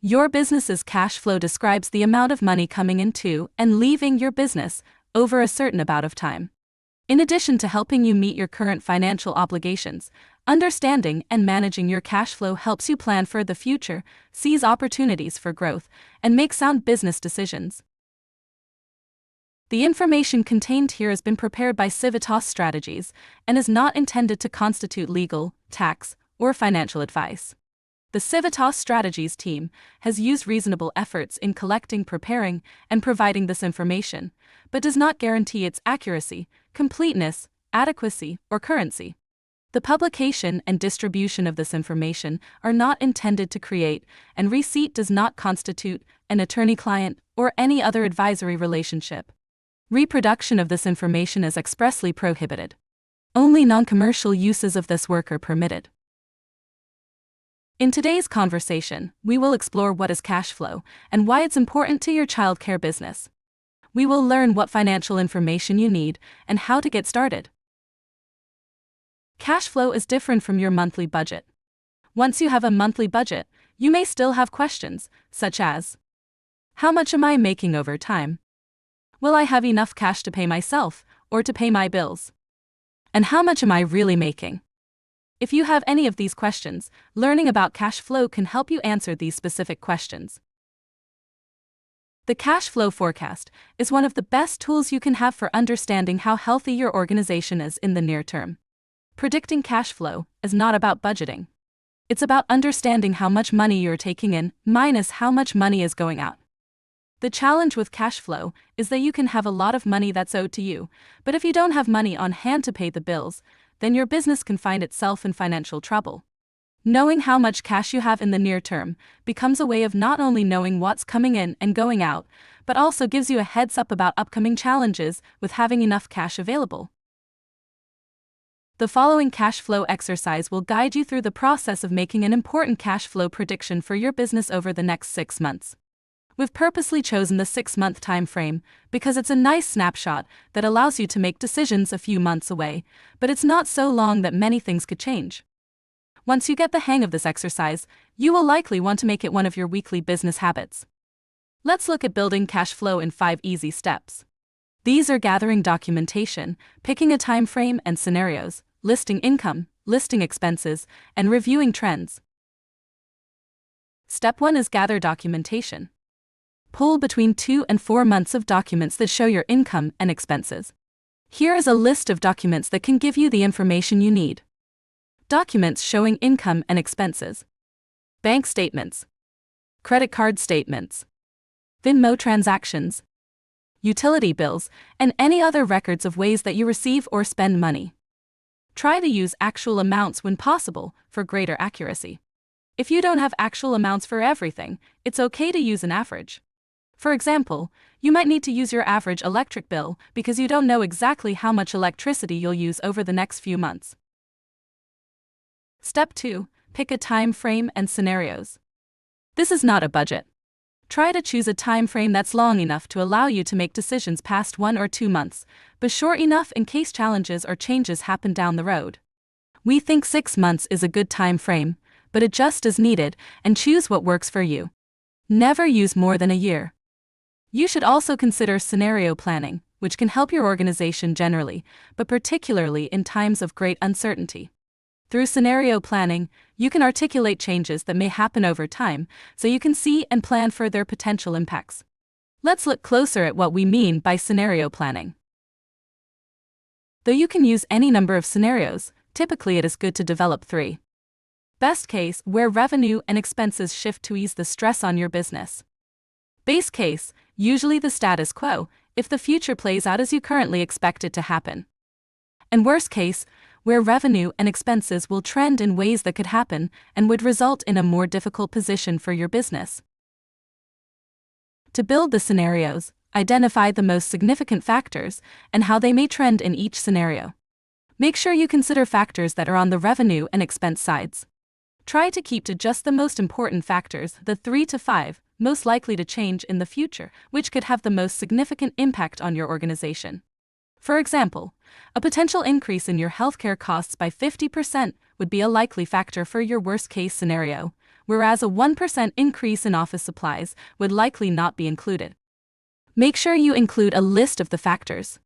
Your business's cash flow describes the amount of money coming into and leaving your business over a certain amount of time. In addition to helping you meet your current financial obligations, understanding and managing your cash flow helps you plan for the future, seize opportunities for growth, and make sound business decisions. The information contained here has been prepared by Civitas Strategies and is not intended to constitute legal, tax, or financial advice. The Civitas Strategies team has used reasonable efforts in collecting, preparing, and providing this information, but does not guarantee its accuracy, completeness, adequacy, or currency. The publication and distribution of this information are not intended to create, and receipt does not constitute, an attorney-client or any other advisory relationship. Reproduction of this information is expressly prohibited. Only non-commercial uses of this work are permitted. In today's conversation, we will explore what is cash flow and why it's important to your childcare business. We will learn what financial information you need and how to get started. Cash flow is different from your monthly budget. Once you have a monthly budget, you may still have questions, such as, how much am I making over time? Will I have enough cash to pay myself or to pay my bills? And how much am I really making? If you have any of these questions, learning about cash flow can help you answer these specific questions. The cash flow forecast is one of the best tools you can have for understanding how healthy your organization is in the near term. Predicting cash flow is not about budgeting. It's about understanding how much money you're taking in minus how much money is going out. The challenge with cash flow is that you can have a lot of money that's owed to you, but if you don't have money on hand to pay the bills, then your business can find itself in financial trouble. Knowing how much cash you have in the near term becomes a way of not only knowing what's coming in and going out, but also gives you a heads up about upcoming challenges with having enough cash available. The following cash flow exercise will guide you through the process of making an important cash flow prediction for your business over the next 6 months. We've purposely chosen the 6-month time frame because it's a nice snapshot that allows you to make decisions a few months away, but it's not so long that many things could change. Once you get the hang of this exercise, you will likely want to make it one of your weekly business habits. Let's look at building cash flow in 5 easy steps. These are gathering documentation, picking a time frame and scenarios, listing income, listing expenses, and reviewing trends. Step 1 is gather documentation. Pull between 2 and 4 months of documents that show your income and expenses. Here is a list of documents that can give you the information you need. Documents showing income and expenses. Bank statements. Credit card statements. Venmo transactions. Utility bills, and any other records of ways that you receive or spend money. Try to use actual amounts when possible for greater accuracy. If you don't have actual amounts for everything, it's okay to use an average. For example, you might need to use your average electric bill because you don't know exactly how much electricity you'll use over the next few months. Step 2. Pick a time frame and scenarios. This is not a budget. Try to choose a time frame that's long enough to allow you to make decisions past 1 or 2 months, but short enough in case challenges or changes happen down the road. We think 6 months is a good time frame, but adjust as needed and choose what works for you. Never use more than a year. You should also consider scenario planning, which can help your organization generally, but particularly in times of great uncertainty. Through scenario planning, you can articulate changes that may happen over time, so you can see and plan for their potential impacts. Let's look closer at what we mean by scenario planning. Though you can use any number of scenarios, typically it is good to develop 3. Best case, where revenue and expenses shift to ease the stress on your business. Base case, usually the status quo, if the future plays out as you currently expect it to happen. And worst case, where revenue and expenses will trend in ways that could happen and would result in a more difficult position for your business. To build the scenarios, identify the most significant factors and how they may trend in each scenario. Make sure you consider factors that are on the revenue and expense sides. Try to keep to just the most important factors, the 3 to 5, most likely to change in the future, which could have the most significant impact on your organization. For example, a potential increase in your healthcare costs by 50% would be a likely factor for your worst-case scenario, whereas a 1% increase in office supplies would likely not be included. Make sure you include a list of the factors.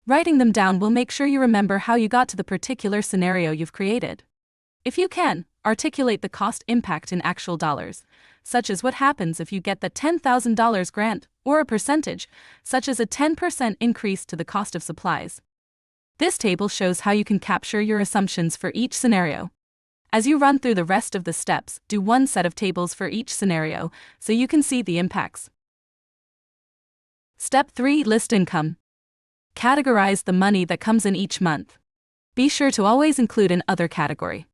Writing them down will make sure you remember how you got to the particular scenario you've created. If you can, articulate the cost impact in actual dollars, such as what happens if you get the $10,000 grant, or a percentage, such as a 10% increase to the cost of supplies. This table shows how you can capture your assumptions for each scenario. As you run through the rest of the steps, do one set of tables for each scenario so you can see the impacts. Step 3. List income. Categorize the money that comes in each month. Be sure to always include an other category.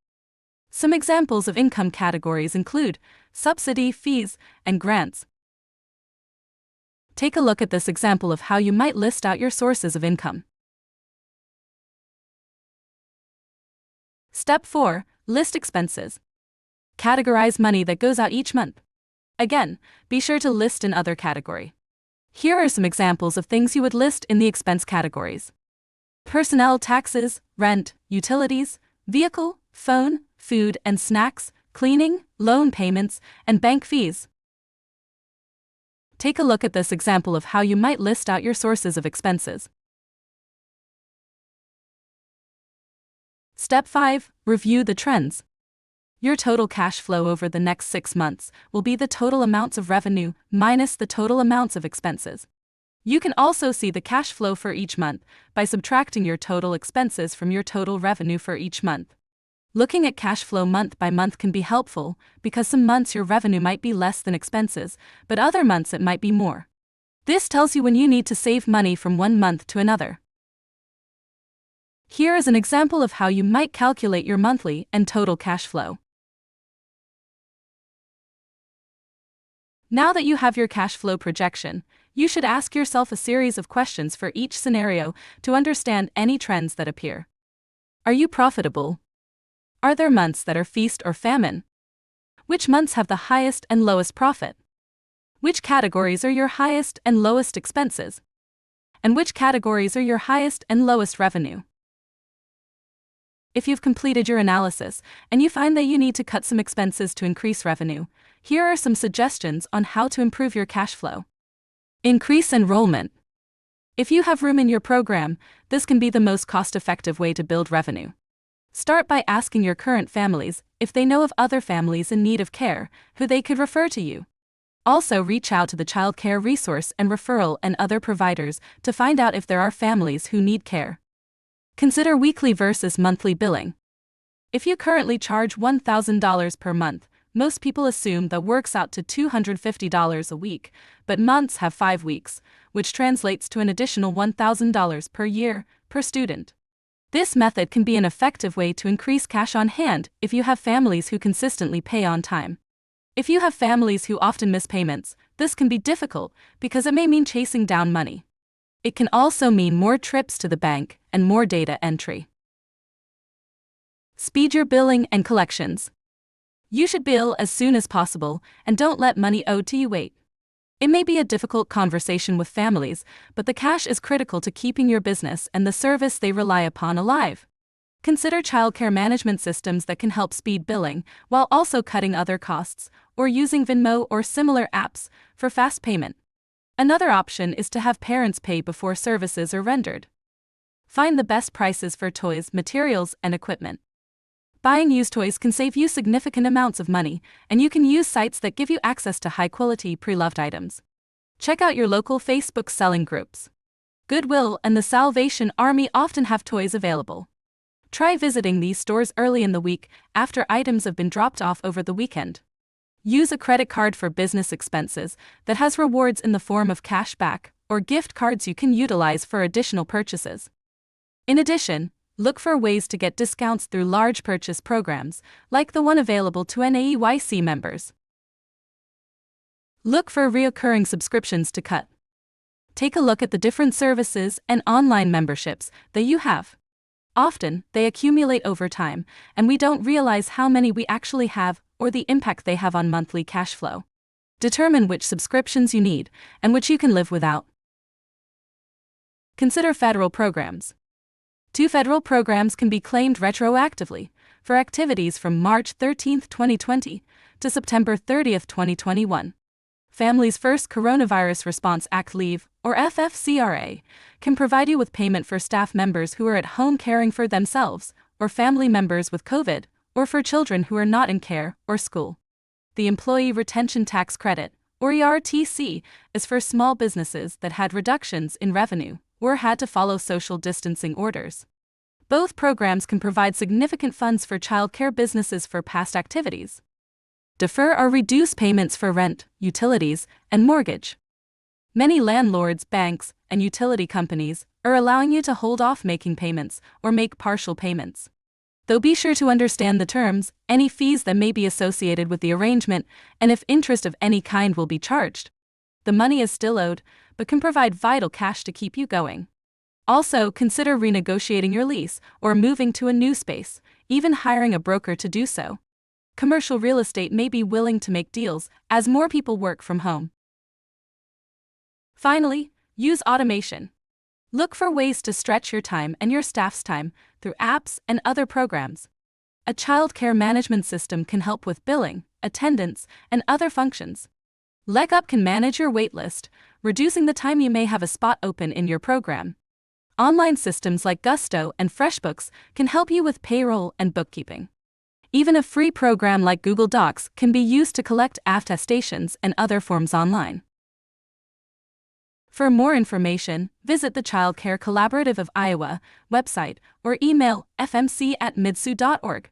Some examples of income categories include subsidy, fees, and grants. Take a look at this example of how you might list out your sources of income. Step 4. List expenses. Categorize money that goes out each month. Again, be sure to list an other category. Here are some examples of things you would list in the expense categories: personnel taxes, rent, utilities, vehicle, phone, food and snacks, cleaning, loan payments, and bank fees. Take a look at this example of how you might list out your sources of expenses. Step 5. Review the trends. Your total cash flow over the next 6 months will be the total amounts of revenue minus the total amounts of expenses. You can also see the cash flow for each month by subtracting your total expenses from your total revenue for each month. Looking at cash flow month by month can be helpful because some months your revenue might be less than expenses, but other months it might be more. This tells you when you need to save money from one month to another. Here is an example of how you might calculate your monthly and total cash flow. Now that you have your cash flow projection, you should ask yourself a series of questions for each scenario to understand any trends that appear. Are you profitable? Are there months that are feast or famine? Which months have the highest and lowest profit? Which categories are your highest and lowest expenses? And which categories are your highest and lowest revenue? If you've completed your analysis and you find that you need to cut some expenses to increase revenue, here are some suggestions on how to improve your cash flow. Increase enrollment. If you have room in your program, this can be the most cost-effective way to build revenue. Start by asking your current families if they know of other families in need of care who they could refer to you. Also, reach out to the child care resource and referral and other providers to find out if there are families who need care. Consider weekly versus monthly billing. If you currently charge $1,000 per month, most people assume that works out to $250 a week, but months have 5 weeks, which translates to an additional $1,000 per year per student. This method can be an effective way to increase cash on hand if you have families who consistently pay on time. If you have families who often miss payments, this can be difficult because it may mean chasing down money. It can also mean more trips to the bank and more data entry. Speed your billing and collections. You should bill as soon as possible and don't let money owed to you wait. It may be a difficult conversation with families, but the cash is critical to keeping your business and the service they rely upon alive. Consider childcare management systems that can help speed billing while also cutting other costs, or using Venmo or similar apps for fast payment. Another option is to have parents pay before services are rendered. Find the best prices for toys, materials, and equipment. Buying used toys can save you significant amounts of money, and you can use sites that give you access to high-quality, pre-loved items. Check out your local Facebook selling groups. Goodwill and the Salvation Army often have toys available. Try visiting these stores early in the week after items have been dropped off over the weekend. Use a credit card for business expenses that has rewards in the form of cash back or gift cards you can utilize for additional purchases. In addition, look for ways to get discounts through large purchase programs, like the one available to NAEYC members. Look for recurring subscriptions to cut. Take a look at the different services and online memberships that you have. Often, they accumulate over time, and we don't realize how many we actually have or the impact they have on monthly cash flow. Determine which subscriptions you need and which you can live without. Consider federal programs. 2 federal programs can be claimed retroactively for activities from March 13, 2020 to September 30, 2021. Families First Coronavirus Response Act Leave, or FFCRA, can provide you with payment for staff members who are at home caring for themselves, or family members with COVID, or for children who are not in care or school. The Employee Retention Tax Credit, or ERTC, is for small businesses that had reductions in revenue or had to follow social distancing orders. Both programs can provide significant funds for childcare businesses for past activities. Defer or reduce payments for rent, utilities, and mortgage. Many landlords, banks, and utility companies are allowing you to hold off making payments or make partial payments. Though be sure to understand the terms, any fees that may be associated with the arrangement, and if interest of any kind will be charged. The money is still owed, but can provide vital cash to keep you going. Also, consider renegotiating your lease or moving to a new space, even hiring a broker to do so. Commercial real estate may be willing to make deals as more people work from home. Finally, use automation. Look for ways to stretch your time and your staff's time through apps and other programs. A child care management system can help with billing, attendance, and other functions. LegUp can manage your waitlist, reducing the time you may have a spot open in your program. Online systems like Gusto and FreshBooks can help you with payroll and bookkeeping. Even a free program like Google Docs can be used to collect attestations and other forms online. For more information, visit the Child Care Collaborative of Iowa website or email fmc@midsioux.org.